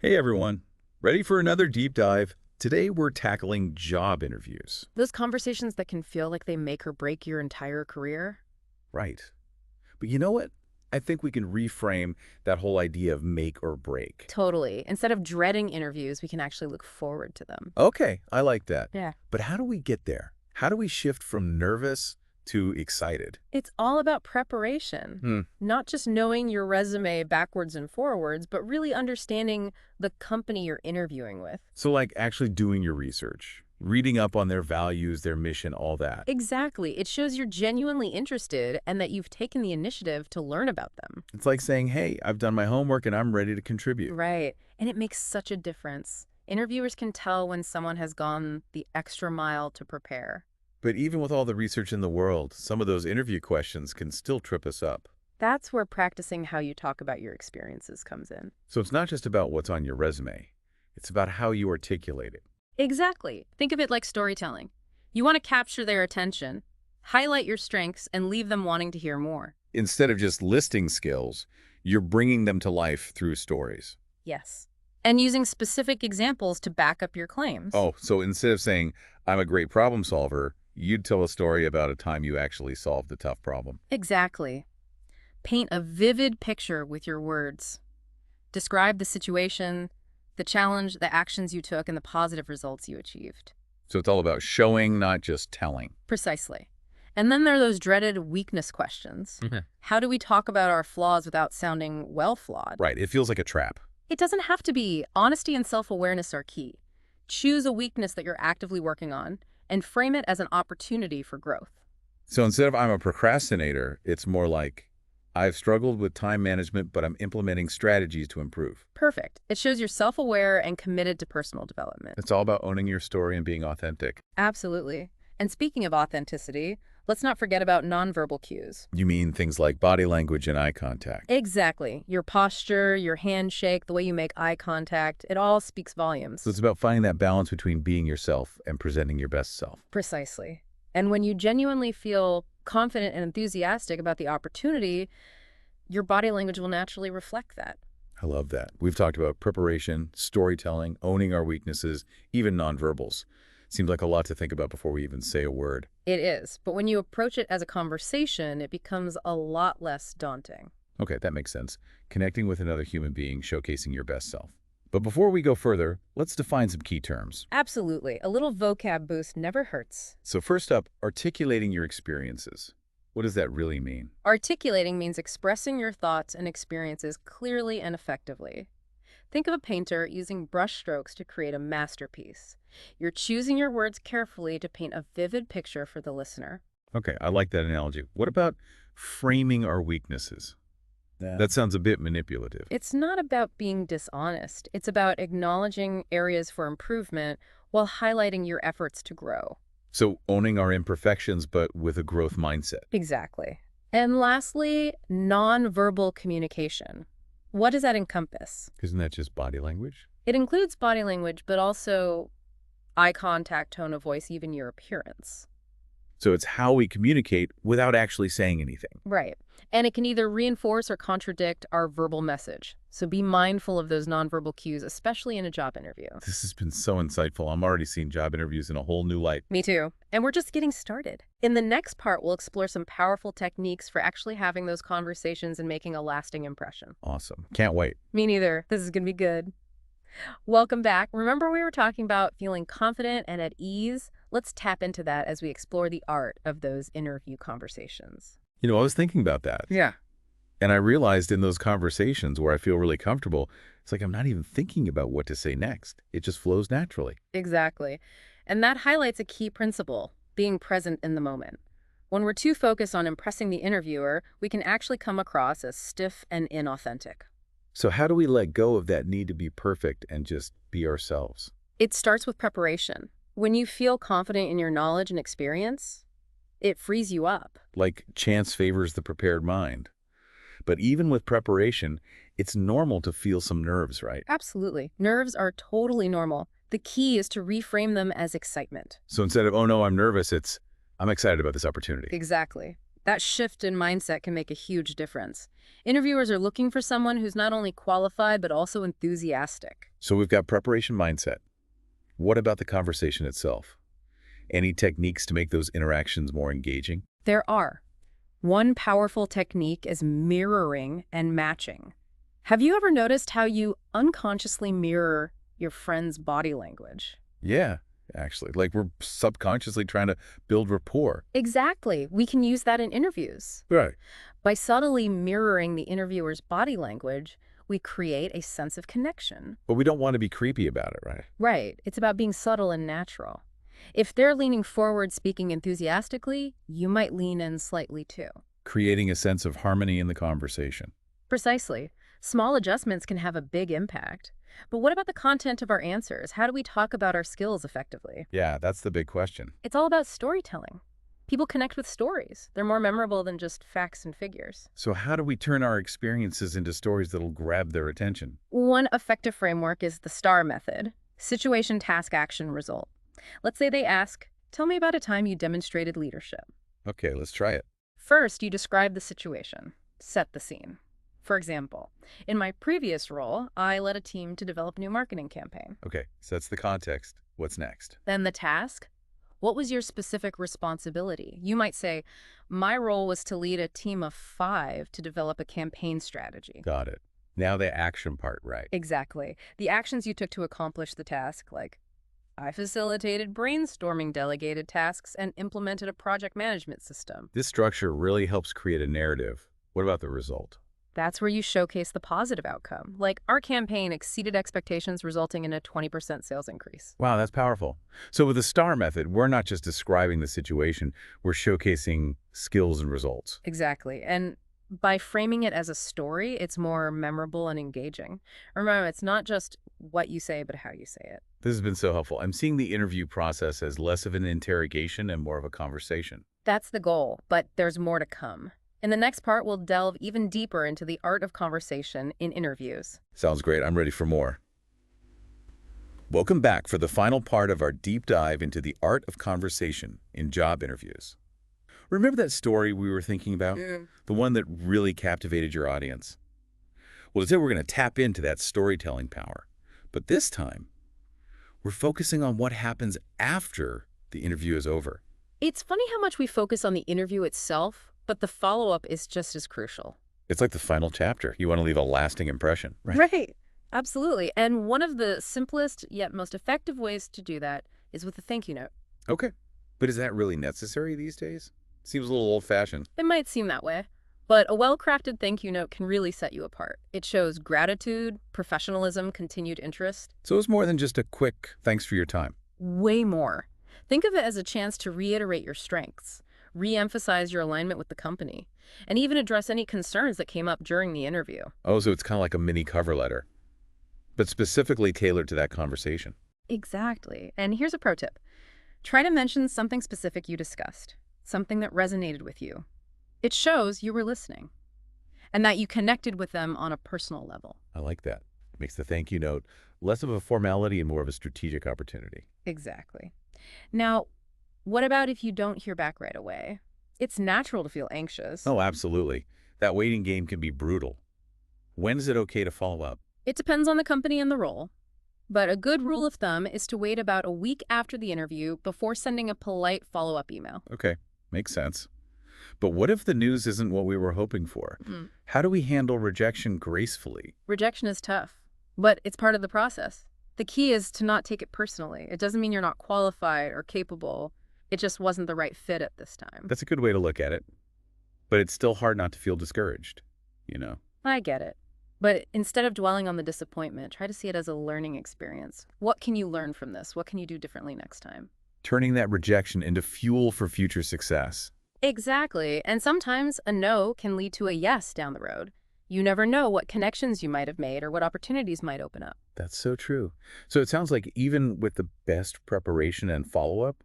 Hey everyone, ready for another deep dive? Today we're tackling job interviews. Those conversations that can feel like they make or break your entire career? Right. But you know what? I think we can reframe that whole idea of make or break. Totally. Instead of dreading interviews, we can actually look forward to them. Okay, I like that. Yeah. But how do we get there? How do we shift from nervous to excited? It's all about preparation. Hmm. Not just knowing your resume backwards and forwards, but really understanding the company you're interviewing with. So like actually doing your research, reading up on their values, their mission, all that. Exactly. It shows you're genuinely interested and that you've taken the initiative to learn about them. It's like saying, hey, I've done my homework and I'm ready to contribute. Right. And it makes such a difference. Interviewers can tell when someone has gone the extra mile to prepare. But even with all the research in the world, some of those interview questions can still trip us up. That's where practicing how you talk about your experiences comes in. So it's not just about what's on your resume. It's about how you articulate it. Exactly. Think of it like storytelling. You want to capture their attention, highlight your strengths, and leave them wanting to hear more. Instead of just listing skills, you're bringing them to life through stories. Yes. And using specific examples to back up your claims. Oh, so instead of saying, I'm a great problem solver, you'd tell a story about a time you actually solved a tough problem. Exactly. Paint a vivid picture with your words. Describe the situation, the challenge, the actions you took, and the positive results you achieved. So it's all about showing, not just telling. Precisely. And then there are those dreaded weakness questions. How do we talk about our flaws without sounding well flawed? Right, it feels like a trap. It doesn't have to be. Honesty and self-awareness are key. Choose a weakness that you're actively working on and frame it as an opportunity for growth. So instead of I'm a procrastinator, it's more like I've struggled with time management, but I'm implementing strategies to improve. Perfect. It shows you're self-aware and committed to personal development. It's all about owning your story and being authentic. Absolutely. And speaking of authenticity, let's not forget about nonverbal cues. You mean things like body language and eye contact. Exactly. Your posture, your handshake, the way you make eye contact, it all speaks volumes. So it's about finding that balance between being yourself and presenting your best self. Precisely. And when you genuinely feel confident and enthusiastic about the opportunity, your body language will naturally reflect that. I love that. We've talked about preparation, storytelling, owning our weaknesses, even nonverbals. Seems like a lot to think about before we even say a word. It is. But when you approach it as a conversation, it becomes a lot less daunting. Okay, that makes sense. Connecting with another human being, showcasing your best self. But before we go further, let's define some key terms. Absolutely. A little vocab boost never hurts. So first up, articulating your experiences. What does that really mean? Articulating means expressing your thoughts and experiences clearly and effectively. Think of a painter using brush strokes to create a masterpiece. You're choosing your words carefully to paint a vivid picture for the listener. Okay, I like that analogy. What about framing our weaknesses? That sounds a bit manipulative. It's not about being dishonest. It's about acknowledging areas for improvement while highlighting your efforts to grow. So owning our imperfections, but with a growth mindset. Exactly. And lastly, nonverbal communication. What does that encompass? Isn't that just body language? It includes body language, but also eye contact, tone of voice, even your appearance. So it's how we communicate without actually saying anything. Right. And it can either reinforce or contradict our verbal message. So be mindful of those nonverbal cues, especially in a job interview. This has been so insightful. I'm already seeing job interviews in a whole new light. Me too. And we're just getting started. In the next part, we'll explore some powerful techniques for actually having those conversations and making a lasting impression. Awesome. Can't wait. Me neither. This is going to be good. Welcome back. Remember we were talking about feeling confident and at ease? Let's tap into that as we explore the art of those interview conversations. You know, I was thinking about that. Yeah. And I realized in those conversations where I feel really comfortable, it's like I'm not even thinking about what to say next. It just flows naturally. Exactly. And that highlights a key principle, being present in the moment. When we're too focused on impressing the interviewer, we can actually come across as stiff and inauthentic. So how do we let go of that need to be perfect and just be ourselves? It starts with preparation. When you feel confident in your knowledge and experience, it frees you up. Like chance favors the prepared mind. But even with preparation, it's normal to feel some nerves, right? Absolutely. Nerves are totally normal. The key is to reframe them as excitement. So instead of, oh no, I'm nervous, it's, I'm excited about this opportunity. Exactly. That shift in mindset can make a huge difference. Interviewers are looking for someone who's not only qualified but also enthusiastic. So we've got preparation mindset. What about the conversation itself? Any techniques to make those interactions more engaging? There are. One powerful technique is mirroring and matching. Have you ever noticed how you unconsciously mirror your friend's body language? Yeah, actually. Like we're subconsciously trying to build rapport. Exactly. We can use that in interviews. Right. By subtly mirroring the interviewer's body language, we create a sense of connection. But we don't want to be creepy about it, right? Right. It's about being subtle and natural. If they're leaning forward speaking enthusiastically, you might lean in slightly too. Creating a sense of harmony in the conversation. Precisely. Small adjustments can have a big impact. But what about the content of our answers? How do we talk about our skills effectively? Yeah, that's the big question. It's all about storytelling. People connect with stories. They're more memorable than just facts and figures. So how do we turn our experiences into stories that'll grab their attention? One effective framework is the STAR method: situation, task, action, result. Let's say they ask, tell me about a time you demonstrated leadership. Okay, let's try it. First, you describe the situation. Set the scene. For example, in my previous role, I led a team to develop a new marketing campaign. Okay, so that's the context. What's next? Then the task. What was your specific responsibility? You might say, my role was to lead a team of 5 to develop a campaign strategy. Got it. Now the action part, right? Exactly. The actions you took to accomplish the task, like I facilitated brainstorming delegated tasks and implemented a project management system. This structure really helps create a narrative. What about the result? That's where you showcase the positive outcome. Like, our campaign exceeded expectations, resulting in a 20% sales increase. Wow, that's powerful. So with the STAR method, we're not just describing the situation, we're showcasing skills and results. Exactly. And by framing it as a story, it's more memorable and engaging. Remember, it's not just what you say, but how you say it. This has been so helpful. I'm seeing the interview process as less of an interrogation and more of a conversation. That's the goal, but there's more to come. In the next part, we'll delve even deeper into the art of conversation in interviews. Sounds great. I'm ready for more. Welcome back for the final part of our deep dive into the art of conversation in job interviews. Remember that story we were thinking about? The one that really captivated your audience? Well, today we're going to tap into that storytelling power. But this time, we're focusing on what happens after the interview is over. It's funny how much we focus on the interview itself, but the follow-up is just as crucial. It's like the final chapter. You want to leave a lasting impression, right? Right. Absolutely. And one of the simplest yet most effective ways to do that is with a thank you note. Okay. But is that really necessary these days? Seems a little old-fashioned. It might seem that way, but a well-crafted thank you note can really set you apart. It shows gratitude, professionalism, continued interest. So it's more than just a quick thanks for your time. Way more. Think of it as a chance to reiterate your strengths, re-emphasize your alignment with the company, and even address any concerns that came up during the interview. Oh, so it's kind of like a mini cover letter, but specifically tailored to that conversation. Exactly. And here's a pro tip. Try to mention something specific you discussed, something that resonated with you. It shows you were listening and that you connected with them on a personal level. I like that. It makes the thank you note less of a formality and more of a strategic opportunity. Exactly. Now, what about if you don't hear back right away? It's natural to feel anxious. Oh, absolutely. That waiting game can be brutal. When is it okay to follow up? It depends on the company and the role. But a good rule of thumb is to wait about a week after the interview before sending a polite follow-up email. Okay, makes sense. But what if the news isn't what we were hoping for? How do we handle rejection gracefully? Rejection is tough, but it's part of the process. The key is to not take it personally. It doesn't mean you're not qualified or capable. It just wasn't the right fit at this time. That's a good way to look at it. But it's still hard not to feel discouraged, you know? I get it. But instead of dwelling on the disappointment, try to see it as a learning experience. What can you learn from this? What can you do differently next time? Turning that rejection into fuel for future success. Exactly. And sometimes a no can lead to a yes down the road. You never know what connections you might have made or what opportunities might open up. That's so true. So it sounds like even with the best preparation and follow-up,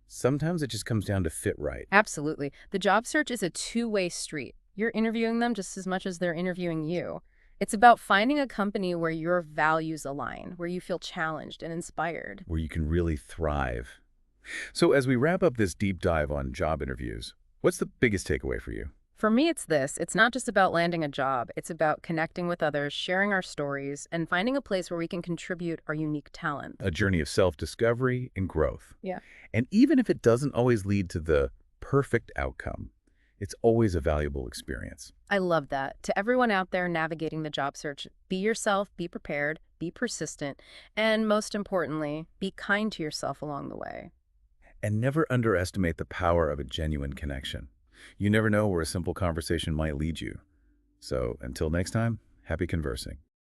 sometimes it just comes down to fit right. Absolutely. The job search is a two-way street. You're interviewing them just as much as they're interviewing you. It's about finding a company where your values align, where you feel challenged and inspired. Where you can really thrive. So as we wrap up this deep dive on job interviews, What's the biggest takeaway for you? For me, it's this. It's not just about landing a job. It's about connecting with others, sharing our stories, and finding a place where we can contribute our unique talent. A journey of self-discovery and growth. Yeah. And even if it doesn't always lead to the perfect outcome, it's always a valuable experience. I love that. To everyone out there navigating the job search, be yourself, be prepared, be persistent, and most importantly, be kind to yourself along the way. And never underestimate the power of a genuine connection. You never know where a simple conversation might lead you. So until next time, happy conversing.